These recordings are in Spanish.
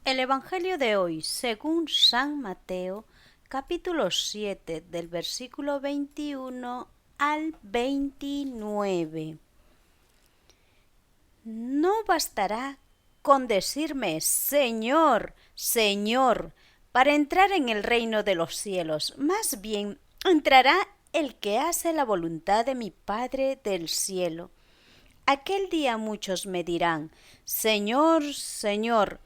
El Evangelio de hoy, según San Mateo, capítulo 7, del versículo 21 al 29. No bastará con decirme Señor, Señor, para entrar en el reino de los cielos. Más bien entrará el que hace la voluntad de mi Padre del cielo. Aquel día muchos me dirán, Señor, Señor,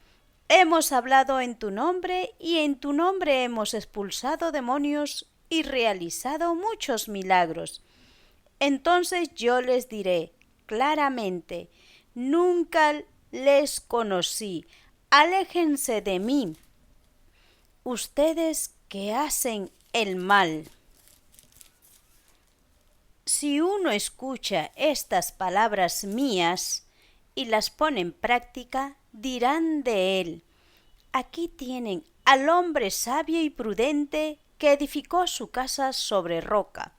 hemos hablado en tu nombre y en tu nombre hemos expulsado demonios y realizado muchos milagros. Entonces yo les diré claramente, nunca les conocí, aléjense de mí, ustedes que hacen el mal. Si uno escucha estas palabras mías y las pone en práctica, dirán de él, aquí tienen al hombre sabio y prudente que edificó su casa sobre roca.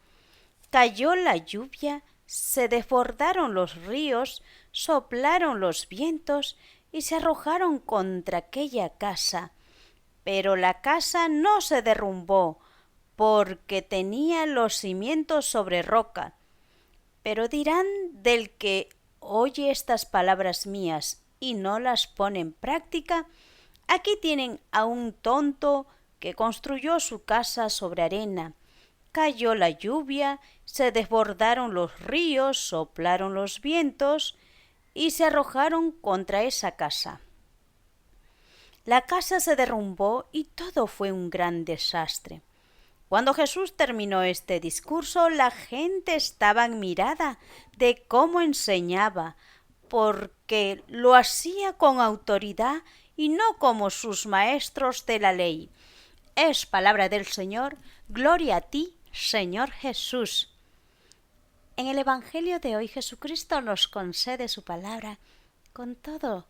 Cayó la lluvia, se desbordaron los ríos, soplaron los vientos y se arrojaron contra aquella casa. Pero la casa no se derrumbó, porque tenía los cimientos sobre roca. Pero dirán del que oye estas palabras mías y no las pone en práctica, aquí tienen a un tonto que construyó su casa sobre arena. Cayó la lluvia, se desbordaron los ríos, soplaron los vientos y se arrojaron contra esa casa. La casa se derrumbó y todo fue un gran desastre. Cuando Jesús terminó este discurso, la gente estaba admirada de cómo enseñaba, porque lo hacía con autoridad y no como sus maestros de la ley. Es palabra del Señor, gloria a ti, Señor Jesús. En el Evangelio de hoy Jesucristo nos concede su palabra con todo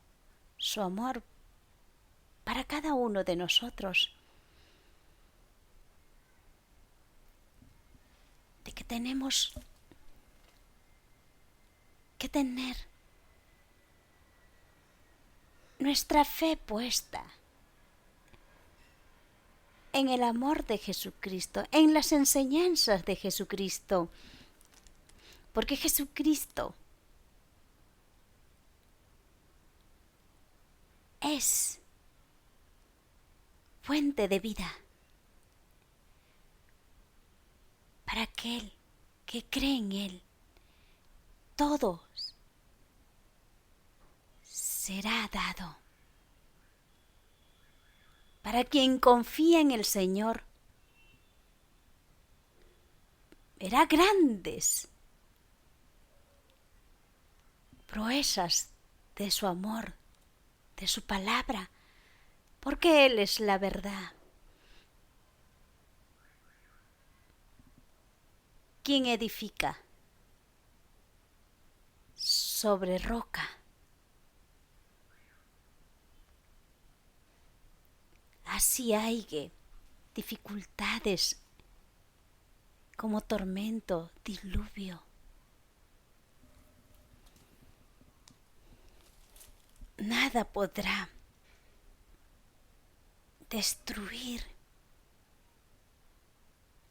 su amor para cada uno de nosotros, de que tenemos que tener nuestra fe puesta en el amor de Jesucristo, en las enseñanzas de Jesucristo, porque Jesucristo es fuente de vida para aquel que cree en Él. Todo será dado. Para quien confía en el Señor, verá grandes proezas de su amor, de su palabra, porque Él es la verdad. Quien edifica sobre roca, así hay dificultades como tormento, diluvio. Nada podrá destruir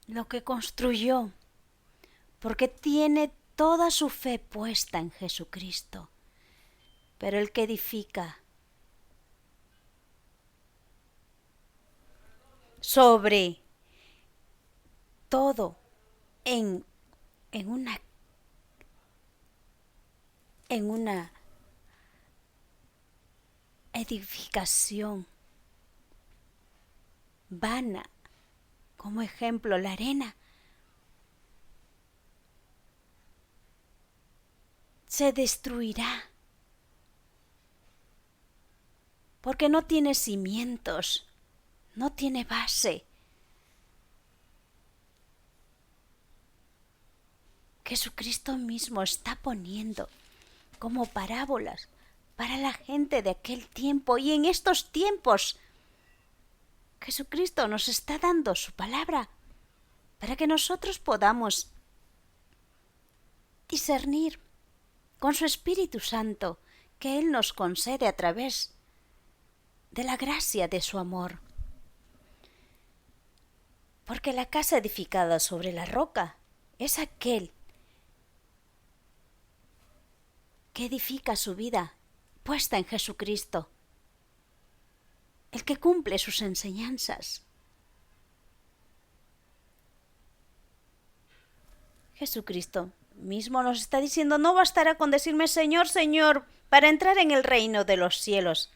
lo que construyó, porque tiene toda su fe puesta en Jesucristo. Pero el que edifica sobre todo en una edificación vana, como ejemplo la arena, se destruirá porque no tiene cimientos, no tiene base. Jesucristo mismo está poniendo como parábolas para la gente de aquel tiempo, y en estos tiempos Jesucristo nos está dando su palabra para que nosotros podamos discernir con su Espíritu Santo que Él nos concede a través de la gracia de su amor. Porque la casa edificada sobre la roca es aquel que edifica su vida puesta en Jesucristo, el que cumple sus enseñanzas. Jesucristo mismo nos está diciendo, no bastará con decirme Señor, Señor, para entrar en el reino de los cielos.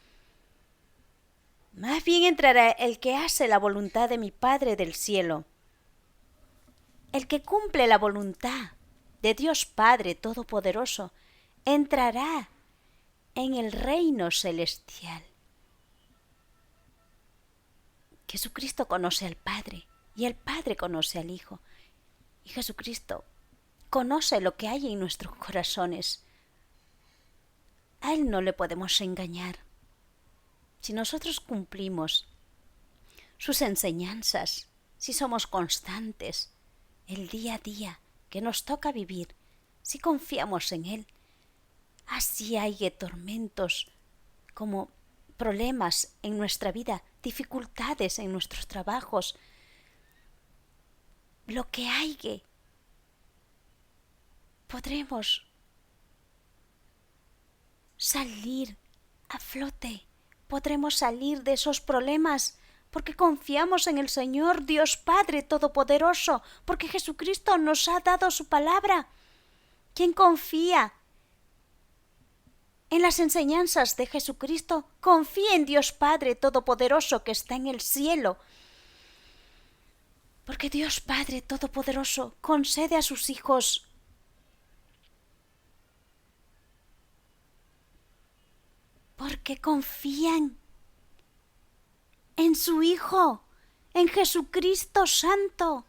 Más bien entrará el que hace la voluntad de mi Padre del cielo, el que cumple la voluntad de Dios Padre Todopoderoso, entrará en el reino celestial. Jesucristo conoce al Padre y el Padre conoce al Hijo. Y Jesucristo conoce lo que hay en nuestros corazones. A Él no le podemos engañar. Si nosotros cumplimos sus enseñanzas, si somos constantes, el día a día que nos toca vivir, si confiamos en Él, así haya tormentos como problemas en nuestra vida, dificultades en nuestros trabajos, lo que haya, podremos salir a flote, podremos salir de esos problemas porque confiamos en el Señor Dios Padre Todopoderoso, porque Jesucristo nos ha dado su palabra. Quien confía en las enseñanzas de Jesucristo, confía en Dios Padre Todopoderoso que está en el cielo. Porque Dios Padre Todopoderoso concede a sus hijos porque confían en su Hijo, en Jesucristo Santo.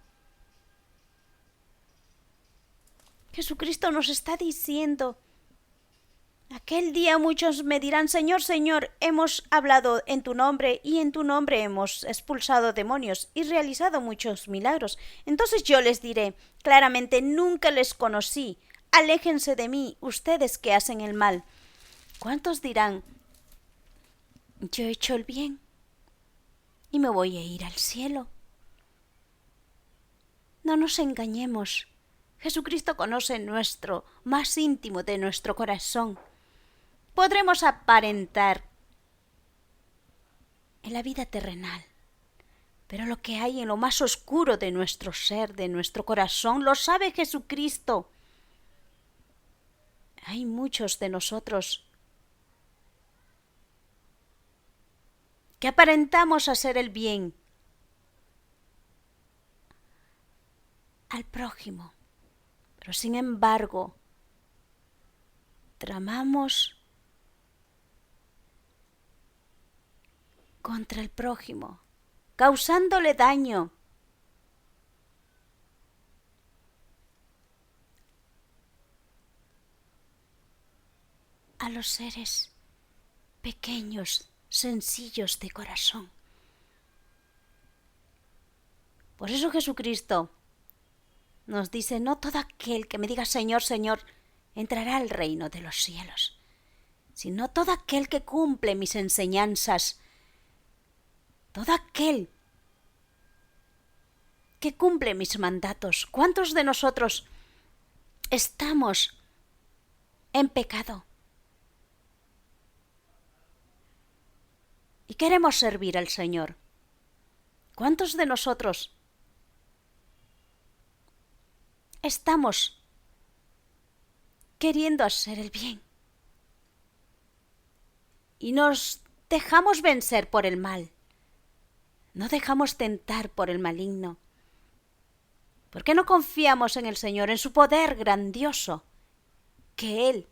Jesucristo nos está diciendo, aquel día muchos me dirán, Señor, Señor, hemos hablado en tu nombre y en tu nombre hemos expulsado demonios y realizado muchos milagros. Entonces yo les diré claramente, nunca les conocí, aléjense de mí, ustedes que hacen el mal. ¿Cuántos dirán, yo he hecho el bien y me voy a ir al cielo? No nos engañemos. Jesucristo conoce nuestro más íntimo de nuestro corazón. Podremos aparentar en la vida terrenal, pero lo que hay en lo más oscuro de nuestro ser, de nuestro corazón, lo sabe Jesucristo. Hay muchos de nosotros que aparentamos hacer el bien al prójimo, pero sin embargo tramamos contra el prójimo, causándole daño. A los seres pequeños, sencillos de corazón. Por eso Jesucristo nos dice, no todo aquel que me diga Señor, Señor, entrará al reino de los cielos, sino todo aquel que cumple mis enseñanzas, todo aquel que cumple mis mandatos. ¿Cuántos de nosotros estamos en pecado y queremos servir al Señor? ¿Cuántos de nosotros estamos queriendo hacer el bien y nos dejamos vencer por el mal? No dejamos tentar por el maligno. ¿Por qué no confiamos en el Señor, en su poder grandioso, que Él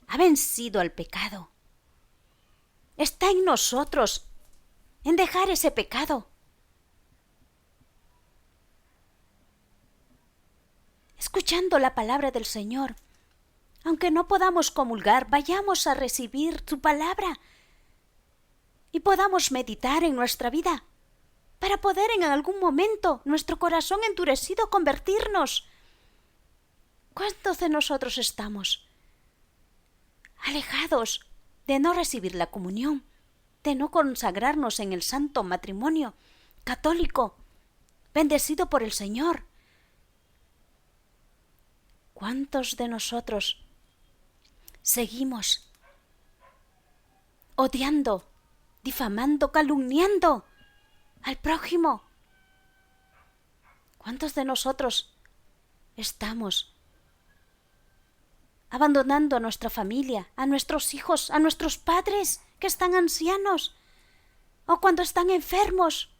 ha vencido al pecado? Está en nosotros, en dejar ese pecado. Escuchando la palabra del Señor, aunque no podamos comulgar, vayamos a recibir su palabra y podamos meditar en nuestra vida para poder en algún momento nuestro corazón endurecido convertirnos. ¿Cuántos de nosotros estamos alejados de no recibir la comunión, de no consagrarnos en el santo matrimonio católico, bendecido por el Señor. ¿Cuántos de nosotros seguimos odiando, difamando, calumniando al prójimo? ¿Cuántos de nosotros estamos abandonando a nuestra familia, a nuestros hijos, a nuestros padres que están ancianos o cuando están enfermos?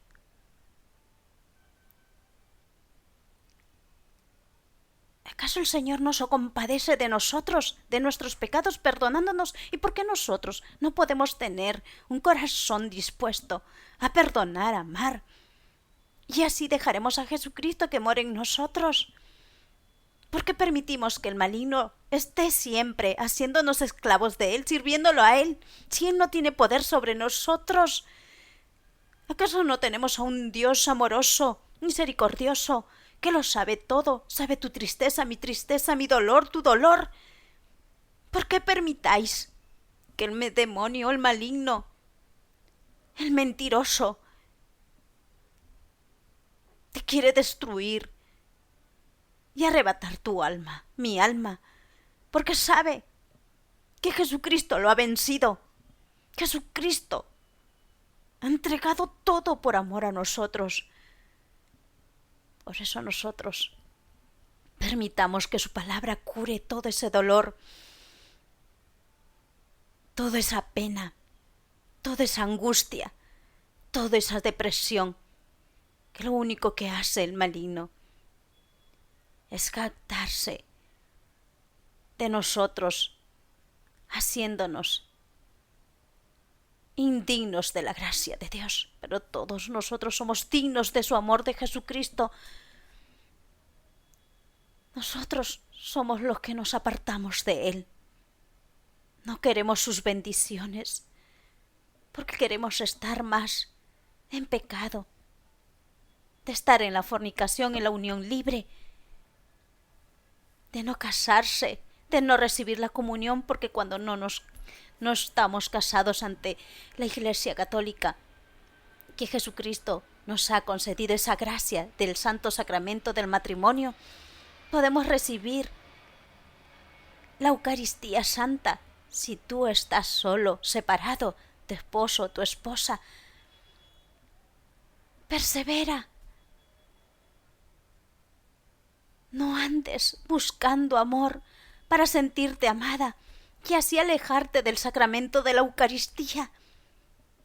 ¿Acaso el Señor no se compadece de nosotros, de nuestros pecados, perdonándonos? ¿Y por qué nosotros no podemos tener un corazón dispuesto a perdonar, a amar? Y así dejaremos a Jesucristo que more en nosotros. ¿Por qué permitimos que el maligno esté siempre haciéndonos esclavos de Él, sirviéndolo a Él, si Él no tiene poder sobre nosotros? ¿Acaso no tenemos a un Dios amoroso, misericordioso, que lo sabe todo, sabe tu tristeza, mi dolor, tu dolor? ¿Por qué permitáis que el demonio, el maligno, el mentiroso, te quiere destruir y arrebatar tu alma, mi alma? Porque sabe que Jesucristo lo ha vencido. Jesucristo ha entregado todo por amor a nosotros. Por eso nosotros permitamos que su palabra cure todo ese dolor, toda esa pena, toda esa angustia, toda esa depresión, que lo único que hace el maligno es captarse de nosotros, haciéndonos indignos de la gracia de Dios. Pero todos nosotros somos dignos de su amor, de Jesucristo. Nosotros somos los que nos apartamos de Él. No queremos sus bendiciones, porque queremos estar más en pecado, de estar en la fornicación, en la unión libre, de no casarse, de no recibir la comunión, porque cuando no estamos casados ante la Iglesia Católica, que Jesucristo nos ha concedido esa gracia del santo sacramento del matrimonio, podemos recibir la Eucaristía Santa. Si tú estás solo, separado, tu esposo, tu esposa, persevera. No andes buscando amor para sentirte amada y así alejarte del sacramento de la Eucaristía.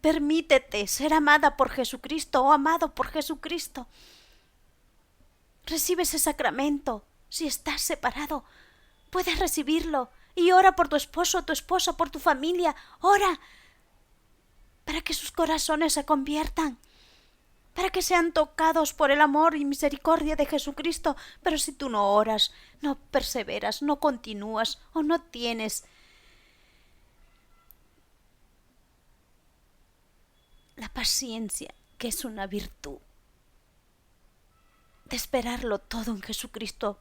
Permítete ser amada por Jesucristo o amado por Jesucristo. Recibe ese sacramento. Si estás separado, puedes recibirlo y ora por tu esposo, tu esposa, por tu familia. Ora para que sus corazones se conviertan, para que sean tocados por el amor y misericordia de Jesucristo. Pero si tú no oras, no perseveras, no continúas o no tienes la paciencia, que es una virtud, de esperarlo todo en Jesucristo,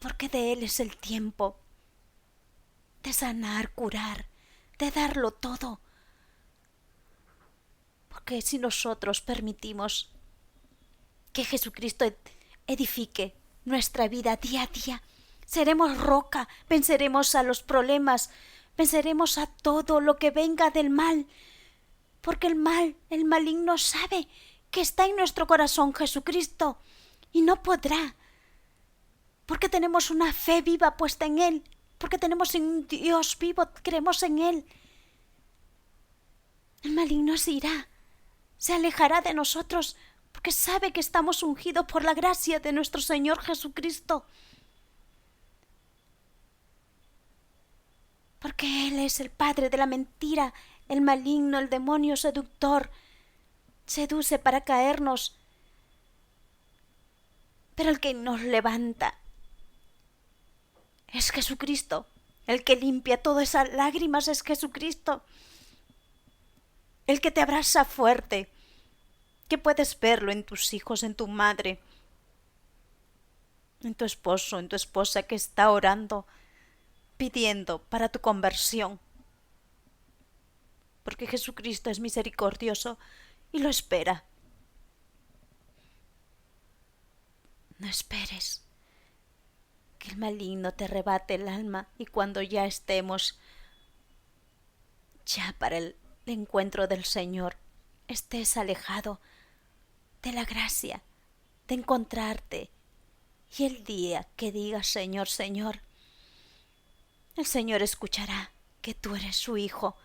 porque de Él es el tiempo de sanar, curar, de darlo todo. Porque si nosotros permitimos que Jesucristo edifique nuestra vida día a día, seremos roca, venceremos a los problemas, venceremos a todo lo que venga del mal, porque el maligno sabe que está en nuestro corazón Jesucristo y no podrá, porque tenemos una fe viva puesta en Él, porque tenemos un Dios vivo, creemos en Él. El maligno se irá, se alejará de nosotros, porque sabe que estamos ungidos por la gracia de nuestro Señor Jesucristo. Porque Él es el padre de la mentira, el maligno, el demonio seductor. Seduce para caernos. Pero el que nos levanta es Jesucristo. El que limpia todas esas lágrimas es Jesucristo. El que te abraza fuerte, que puedes verlo en tus hijos, en tu madre, en tu esposo, en tu esposa que está orando, pidiendo para tu conversión. porque Jesucristo es misericordioso y lo espera. No esperes que el maligno te arrebate el alma y cuando ya estemos ya para el encuentro del Señor, estés alejado de la gracia, de encontrarte. Y el día que digas Señor, Señor, el Señor escuchará que tú eres su Hijo,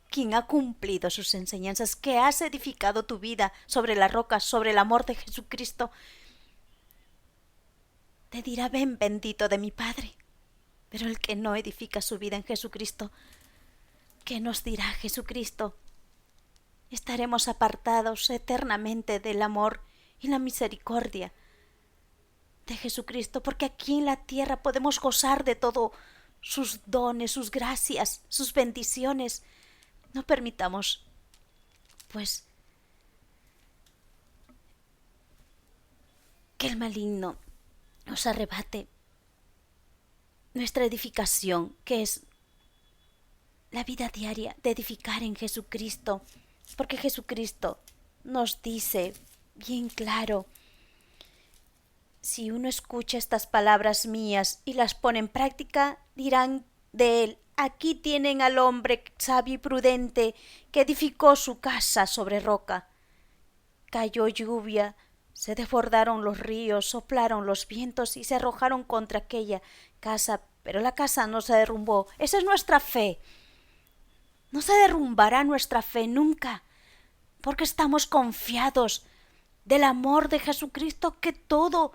quien ha cumplido sus enseñanzas, que has edificado tu vida sobre la roca, sobre el amor de Jesucristo. Te dirá, ven bendito de mi Padre. Pero el que no edifica su vida en Jesucristo, ¿qué nos dirá Jesucristo? Estaremos apartados eternamente del amor y la misericordia de Jesucristo, porque aquí en la tierra podemos gozar de todo sus dones, sus gracias, sus bendiciones. No permitamos, pues, que el maligno nos arrebate nuestra edificación, que es la vida diaria de edificar en Jesucristo, porque Jesucristo nos dice bien claro, si uno escucha estas palabras mías y las pone en práctica, dirán de él, aquí tienen al hombre sabio y prudente que edificó su casa sobre roca. Cayó lluvia, se desbordaron los ríos, soplaron los vientos y se arrojaron contra aquella casa, pero la casa no se derrumbó. Esa es nuestra fe. No se derrumbará nuestra fe nunca, porque estamos confiados del amor de Jesucristo que todo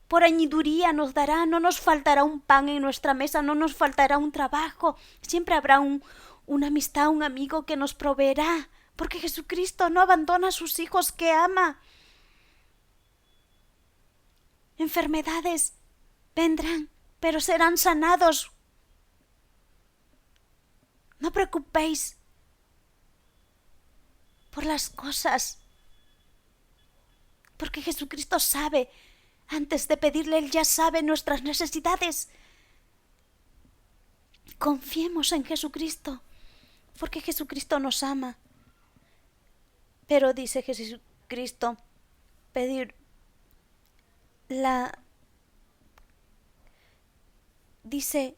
por añadiduría nos dará. No nos faltará un pan en nuestra mesa, no nos faltará un trabajo, siempre habrá una amistad, un amigo que nos proveerá, porque Jesucristo no abandona a sus hijos que ama. Enfermedades vendrán, pero serán sanados. No preocupéis por las cosas, porque Jesucristo sabe, antes de pedirle, Él ya sabe nuestras necesidades. Confiemos en Jesucristo, porque Jesucristo nos ama. Pero dice Jesucristo, dice,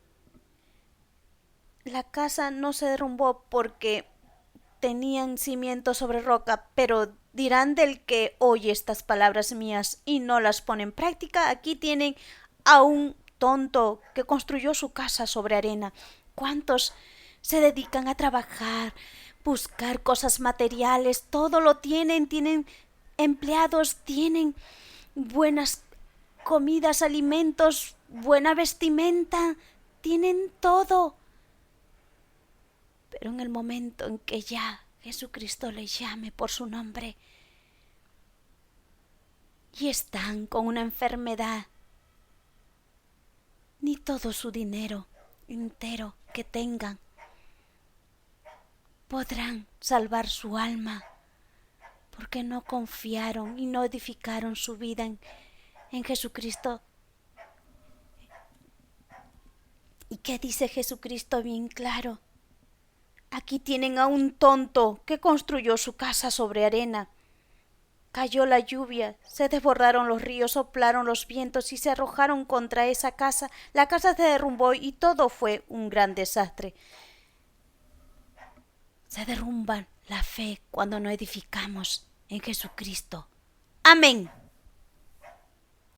la casa no se derrumbó porque tenían cimiento sobre roca, pero dirán del que oye estas palabras mías y no las pone en práctica, aquí tienen a un tonto que construyó su casa sobre arena. ¿Cuántos se dedican a trabajar, buscar cosas materiales? Todo lo tienen empleados, tienen buenas comidas, alimentos, buena vestimenta, tienen todo. Pero en el momento en que ya Jesucristo le llame por su nombre y están con una enfermedad, ni todo su dinero entero que tengan podrán salvar su alma, porque no confiaron y no edificaron su vida en Jesucristo. ¿Y qué dice Jesucristo bien claro? Aquí tienen a un tonto que construyó su casa sobre arena. Cayó la lluvia, se desbordaron los ríos, soplaron los vientos y se arrojaron contra esa casa. La casa se derrumbó y todo fue un gran desastre. Se derrumba la fe cuando no edificamos en Jesucristo. Amén.